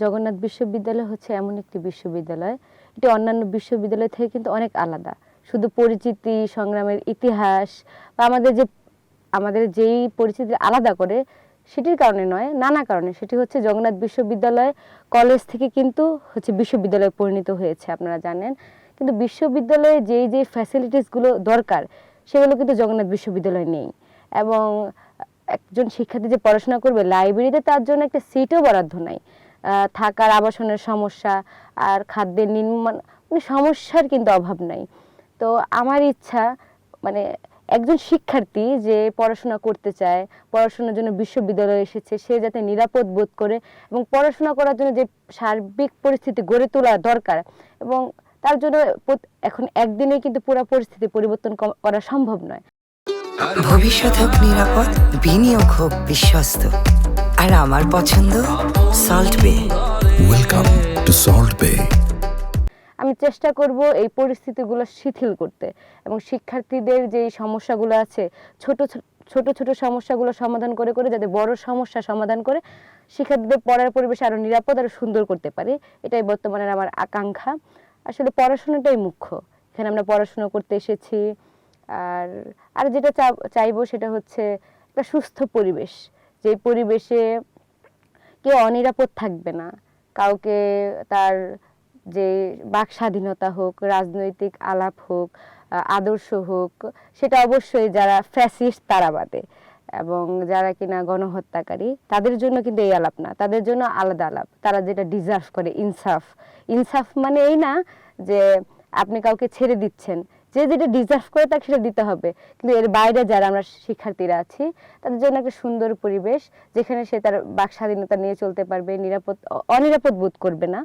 জগন্নাথ বিশ্ববিদ্যালয় হচ্ছে এমন একটি বিশ্ববিদ্যালয়, এটি অন্যান্য বিশ্ববিদ্যালয় থেকে কিন্তু অনেক আলাদা। শুধু পরিচিতি, সংগ্রামের ইতিহাস বা আমাদের যেই পরিচিতি আলাদা করে সেটির কারণে নয়, নানা কারণে। সেটি হচ্ছে জগন্নাথ বিশ্ববিদ্যালয় কলেজ থেকে কিন্তু হচ্ছে বিশ্ববিদ্যালয়ে পরিণত হয়েছে, আপনারা জানেন। কিন্তু বিশ্ববিদ্যালয়ে যেই ফ্যাসিলিটিসগুলো দরকার সেগুলো কিন্তু জগন্নাথ বিশ্ববিদ্যালয়ে নেই। এবং একজন শিক্ষার্থী যে পড়াশোনা করবে লাইব্রেরিতে, তার জন্য একটা সিটও বরাদ্দ নাই। থাকার আবাসনের সমস্যা আর খাদ্যের নির্মাণ, মানে সমস্যার কিন্তু অভাব নাই। তো আমার ইচ্ছা, মানে একজন শিক্ষার্থী যে পড়াশোনা করতে চায়, পড়াশোনার জন্য বিশ্ববিদ্যালয়ে এসেছে, সে যাতে নিরাপদ বোধ করে এবং পড়াশোনা করার জন্য যে সার্বিক পরিস্থিতি গড়ে তোলা দরকার, এবং তার জন্য এখন একদিনে কিন্তু পুরো পরিস্থিতি পরিবর্তন করা সম্ভব নয়। ভবিষ্যৎ হোক নিরাপদ, বিনিয়োগ হোক বিশ্বস্ত, আর আমার পছন্দ সল্ট বে। ওয়েলকাম টু সল্ট বে। আমি চেষ্টা করব এই পরিস্থিতিগুলো শিথিল করতে এবং শিক্ষার্থীদের যে সমস্যাগুলো আছে, ছোট ছোট সমস্যাগুলো সমাধান করে করে যাতে বড় সমস্যা সমাধান করে শিক্ষার্থীদের পড়ার পরিবেশ আরো নিরাপদ আর সুন্দর করতে পারি, এটাই বর্তমানের আমার আকাঙ্ক্ষা। আসলে পড়াশোনাটাই মুখ্য, এখানে আমরা পড়াশোনা করতে এসেছি। আর যেটা চাইবো সেটা হচ্ছে একটা সুস্থ পরিবেশ, যে পরিবেশে কেউ অনিরাপদ থাকবে না, কাউকে তার যে বাক স্বাধীনতা হোক, রাজনৈতিক আলাপ হোক, আদর্শ হোক, সেটা অবশ্যই যারা ফ্যাসিস্ট তারা বাদে, এবং যারা কিনা গণহত্যাকারী তাদের জন্য কিন্তু এই আলাপ না, তাদের জন্য আলাদা আলাপ। তারা যেটা ডিজার্ভ করে, ইনসাফ। ইনসাফ মানে এই না যে আপনি কাউকে ছেড়ে দিচ্ছেন, যে যেটা ডিজার্ভ করে তাকে সেটা দিতে হবে। কিন্তু এর বাইরে যারা আমরা শিক্ষার্থীরা আছি, তাদের জন্য একটা সুন্দর পরিবেশ যেখানে সে তার বাক স্বাধীনতা নিয়ে চলতে পারবে, অনিরাপদ বোধ করবে না।